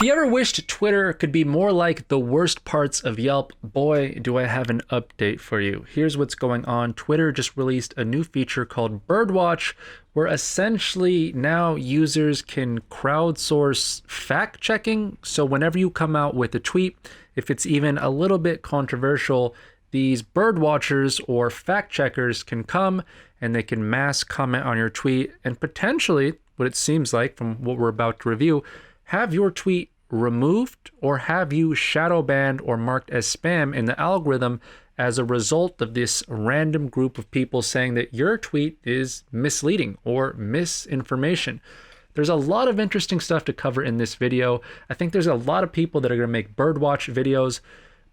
If you ever wished Twitter could be more like the worst parts of Yelp, boy, do I have an update for you. Here's what's going on. Twitter just released a new feature called Birdwatch, where essentially now users can crowdsource fact checking. So whenever you come out with a tweet, if it's even a little bit controversial, these birdwatchers or fact checkers can come and they can mass comment on your tweet and potentially, what it seems like from what we're about to review, have your tweet removed or have you shadow banned or marked as spam in the algorithm as a result of this random group of people saying that your tweet is misleading or misinformation. There's a lot of interesting stuff to cover in this video. I think there's a lot of people that are going to make birdwatch videos,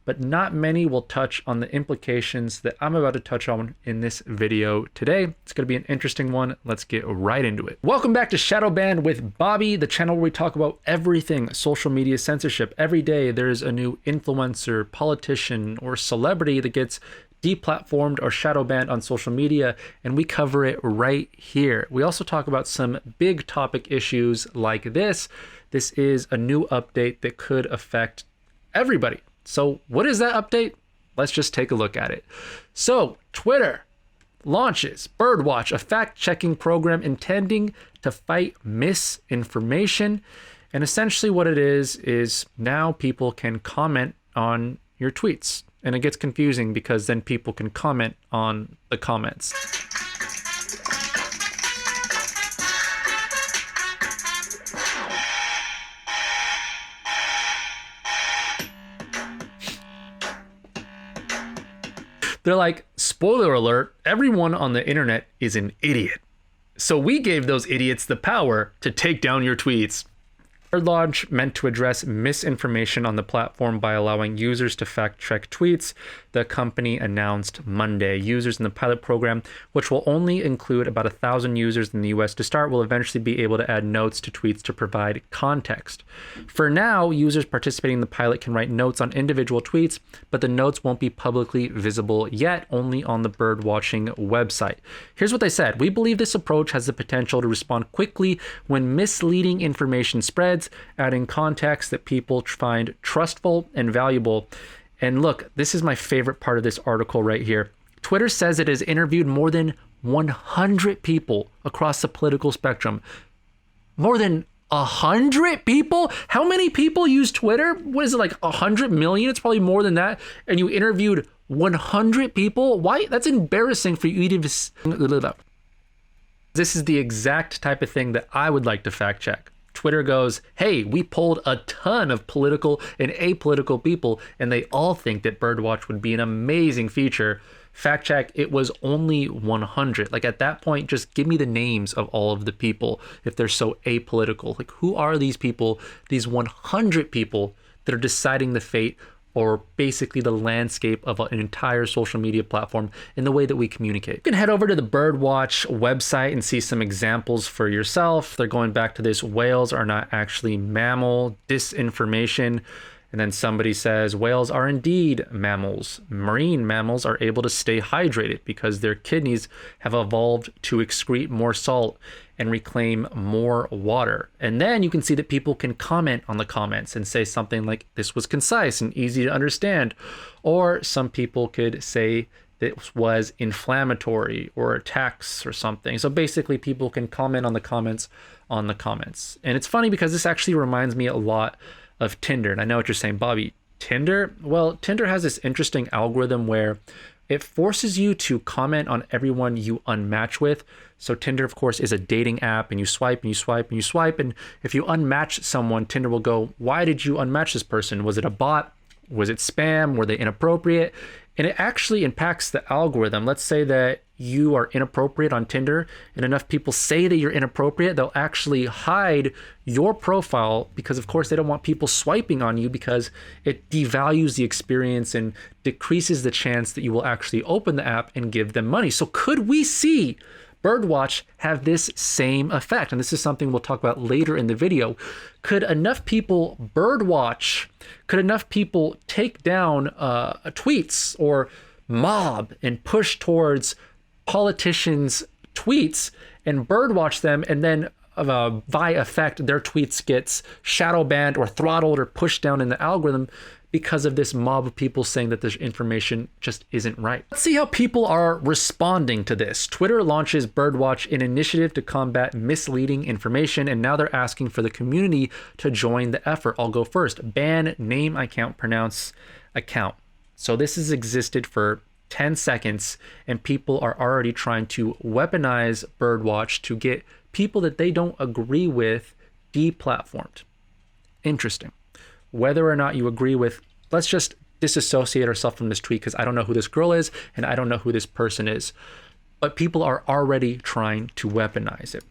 but not many will touch on the implications that I'm about to touch on in this video today. It's going to be an interesting one. Let's get right into it. Welcome back to Shadowbanned with Bobby, the channel where we talk about everything social media censorship. Every day there's a new influencer, politician, or celebrity that gets deplatformed or shadow banned on social media, and we cover it right here. We also talk about some big topic issues like this. This is a new update that could affect everybody. So what is that update? Let's just take a look at it. So Twitter launches Birdwatch, a fact-checking program intending to fight misinformation. And essentially what it is now people can comment on your tweets. And it gets confusing because then people can comment on the comments. They're like, spoiler alert, everyone on the internet is an idiot. So we gave those idiots the power to take down your tweets. Birdwatch meant to address misinformation on the platform by allowing users to fact-check tweets, the company announced Monday. Users in the pilot program, which will only include about 1,000 users in the US to start, will eventually be able to add notes to tweets to provide context. For now, users participating in the pilot can write notes on individual tweets, but the notes won't be publicly visible yet, only on the birdwatching website. Here's what they said. We believe this approach has the potential to respond quickly when misleading information spreads, adding context that people find trustful and valuable. And look, this is my favorite part of this article right here. Twitter says it has interviewed more than 100 people across the political spectrum. More than 100 people? How many people use Twitter? What is it, like 100 million? It's probably more than that. And you interviewed 100 people? Why? That's embarrassing for you to even... This is the exact type of thing that I would like to fact check. Twitter goes, hey, we polled a ton of political and apolitical people, and they all think that Birdwatch would be an amazing feature. Fact check, it was only 100. Like at that point, just give me the names of all of the people if they're so apolitical. Like who are these people, these 100 people that are deciding the fate or basically the landscape of an entire social media platform in the way that we communicate. You can head over to the Birdwatch website and see some examples for yourself. They're going back to this, whales are not actually mammal, disinformation. And then somebody says, whales are indeed mammals. Marine mammals are able to stay hydrated because their kidneys have evolved to excrete more salt and reclaim more water. And then you can see that people can comment on the comments and say something like, this was concise and easy to understand. Or some people could say this was inflammatory or attacks or something. So basically people can comment on the comments And it's funny because this actually reminds me a lot of Tinder. And I know what you're saying, Bobby, Tinder? Well, Tinder has this interesting algorithm where it forces you to comment on everyone you unmatch with. So Tinder, of course, is a dating app, and you swipe and you swipe and you swipe. And if you unmatch someone, Tinder will go, why did you unmatch this person? Was it a bot? Was it spam? Were they inappropriate? And it actually impacts the algorithm. Let's say that you are inappropriate on Tinder and enough people say that you're inappropriate, they'll actually hide your profile because, of course, they don't want people swiping on you because it devalues the experience and decreases the chance that you will actually open the app and give them money. So could we see Birdwatch have this same effect? And this is something we'll talk about later in the video. Could enough people birdwatch? Could enough people take down tweets or mob and push towards politicians' tweets and birdwatch them and then by effect, their tweets gets shadow banned or throttled or pushed down in the algorithm because of this mob of people saying that this information just isn't right. Let's see how people are responding to this. Twitter launches Birdwatch, an initiative to combat misleading information, and now they're asking for the community to join the effort. I'll go first. Ban name account pronounce account. So this has existed for 10 seconds and people are already trying to weaponize Birdwatch to get people that they don't agree with deplatformed. Interesting. Whether or not you agree with, let's just disassociate ourselves from this tweet because I don't know who this girl is and I don't know who this person is. But people are already trying to weaponize it.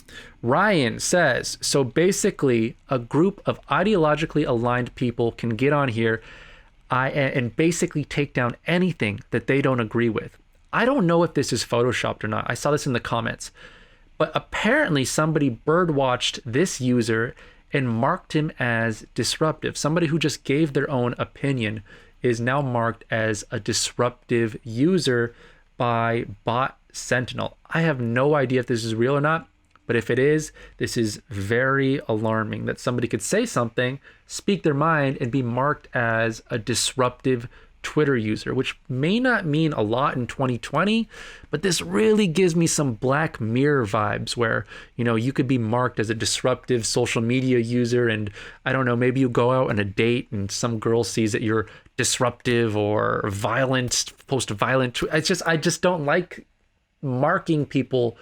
Ryan says, so basically a group of ideologically aligned people can get on here and basically take down anything that they don't agree with. I don't know if this is photoshopped or not. I saw this in the comments. But apparently somebody birdwatched this user and marked him as disruptive. Somebody who just gave their own opinion is now marked as a disruptive user by Bot Sentinel. I have no idea if this is real or not, but if it is, this is very alarming that somebody could say something, speak their mind, and be marked as a disruptive Twitter user, which may not mean a lot in 2020, but this really gives me some Black Mirror vibes where, you know, you could be marked as a disruptive social media user and I don't know, maybe you go out on a date and some girl sees that you're disruptive or violent, post violent. I just don't like marking people.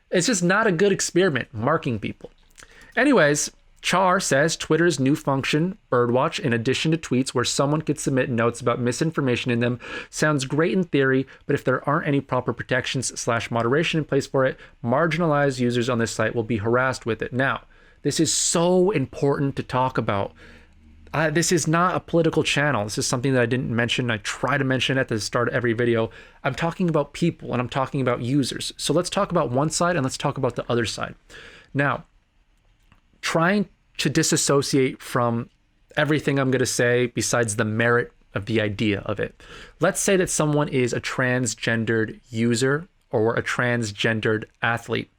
It's just not a good experiment, marking people. Anyways, Char says Twitter's new function, Birdwatch, in addition to tweets where someone could submit notes about misinformation in them, sounds great in theory, but if there aren't any proper protections/moderation in place for it, marginalized users on this site will be harassed with it. Now, this is so important to talk about. This is not a political channel. This is something that I didn't mention. I try to mention at the start of every video. I'm talking about people and I'm talking about users. So let's talk about one side and let's talk about the other side. Now, trying to disassociate from everything I'm going to say besides the merit of the idea of it. Let's say that someone is a transgendered user or a transgendered athlete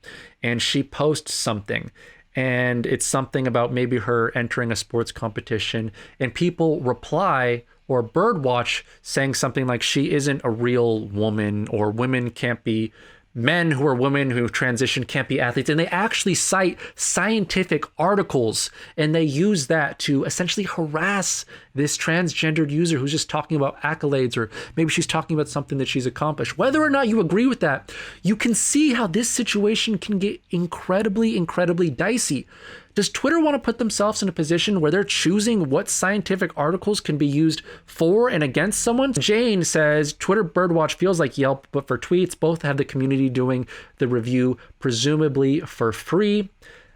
and she posts something and it's something about maybe her entering a sports competition and people reply or birdwatch saying something like she isn't a real woman or women can't be men who are women who transition can't be athletes. And they actually cite scientific articles and they use that to essentially harass this transgendered user who's just talking about accolades or maybe she's talking about something that she's accomplished. Whether or not you agree with that, you can see how this situation can get incredibly, incredibly dicey. Does Twitter want to put themselves in a position where they're choosing what scientific articles can be used for and against someone? Jane says, Twitter Birdwatch feels like Yelp, but for tweets, both have the community doing the presumably for free.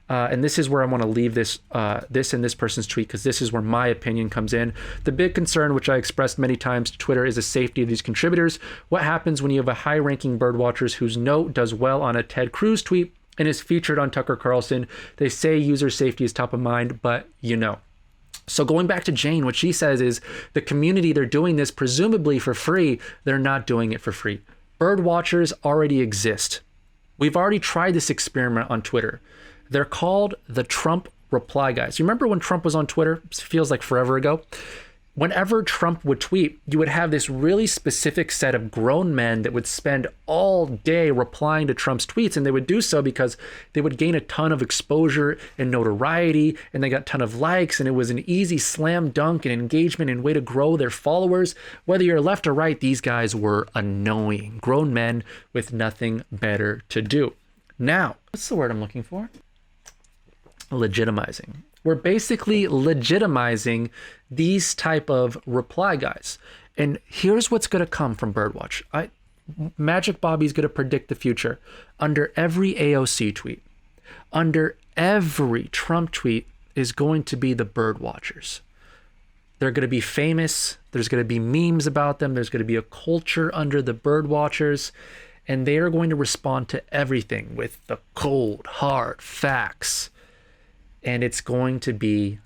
And this is where I want to leave this in this person's tweet, because this is where my opinion comes in. The big concern, which I expressed many times to Twitter, is the safety of these contributors. What happens when you have a high-ranking Birdwatchers whose note does well on a Ted Cruz tweet and is featured on Tucker Carlson? They say user safety is top of mind, but you know. So going back to Jane, what she says is the community, they're doing this presumably for free. They're not doing it for free. Birdwatchers already exist. We've already tried this experiment on Twitter. They're called the Trump reply guys. You remember when Trump was on Twitter? It feels like forever ago. Whenever Trump would tweet, you would have this really specific set of grown men that would spend all day replying to Trump's tweets, and they would do so because they would gain a ton of exposure and notoriety, and they got a ton of likes, and it was an easy slam dunk and engagement and way to grow their followers. Whether you're left or right, these guys were annoying grown men with nothing better to do. Now, what's the word I'm looking for? Legitimizing. We're basically legitimizing these type of reply guys. And here's what's going to come from Birdwatch. Magic Bobby's going to predict the future. Under every AOC tweet, under every Trump tweet is going to be the Birdwatchers. They're going to be famous. There's going to be memes about them. There's going to be a culture under the Birdwatchers. And they are going to respond to everything with the cold, hard facts. And it's going to be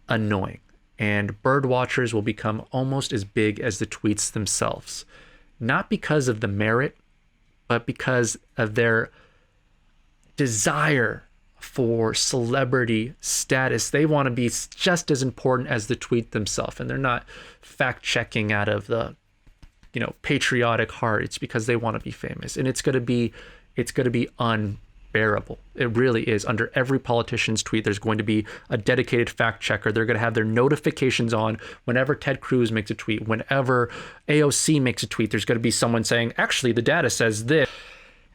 annoying. And Birdwatchers will become almost as big as the tweets themselves. Not because of the merit, but because of their desire for celebrity status. They want to be just as important as the tweet themselves, and they're not fact checking out of the, patriotic heart. It's because they want to be famous, and it's going to be unbearable. It really is. Under every politician's tweet, there's going to be a dedicated fact checker. They're going to have their notifications on whenever Ted Cruz makes a tweet, whenever AOC makes a tweet. There's going to be someone saying, actually, the data says this.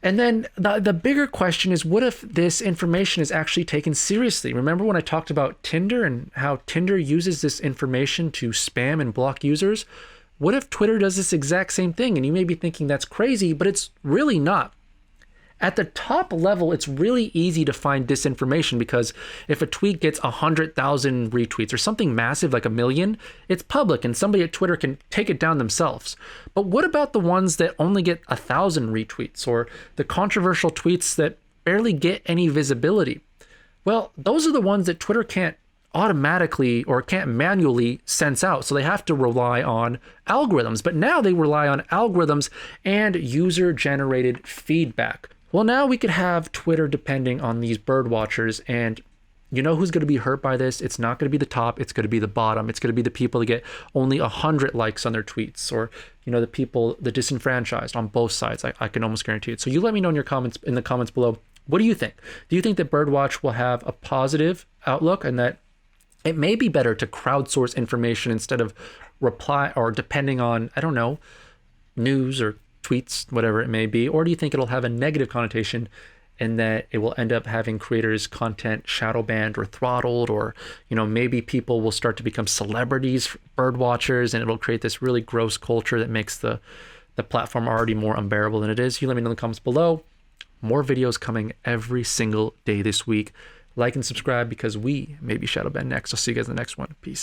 And then the bigger question is, what if this information is actually taken seriously? Remember when I talked about Tinder and how Tinder uses this information to spam and block users? What if Twitter does this exact same thing? And you may be thinking that's crazy, but it's really not. At the top level, it's really easy to find disinformation, because if a tweet gets 100,000 retweets or something massive like 1 million, it's public and somebody at Twitter can take it down themselves. But what about the ones that only get 1,000 retweets, or the controversial tweets that barely get any visibility? Well, those are the ones that Twitter can't automatically or can't manually sense out. So they have to rely on algorithms. But now they rely on algorithms and user-generated feedback. Well, now we could have Twitter depending on these birdwatchers, and you know who's going to be hurt by this? It's not going to be the top, it's going to be the bottom. It's going to be the people that get only 100 likes on their tweets, or the people, the disenfranchised on both sides. I can almost guarantee it. So you let me know in the comments below. What do you think? Do you think that Birdwatch will have a positive outlook, and that it may be better to crowdsource information instead of reply or depending on, I don't know, news or tweets, whatever it may be? Or do you think it'll have a negative connotation, and that it will end up having creators' content shadow banned or throttled, or maybe people will start to become celebrities, bird watchers, and it'll create this really gross culture that makes the platform already more unbearable than it is? You let me know in the comments below. More videos coming every single day this week. Like and subscribe, because we may be Shadowbanned next. I'll see you guys in the next one. Peace.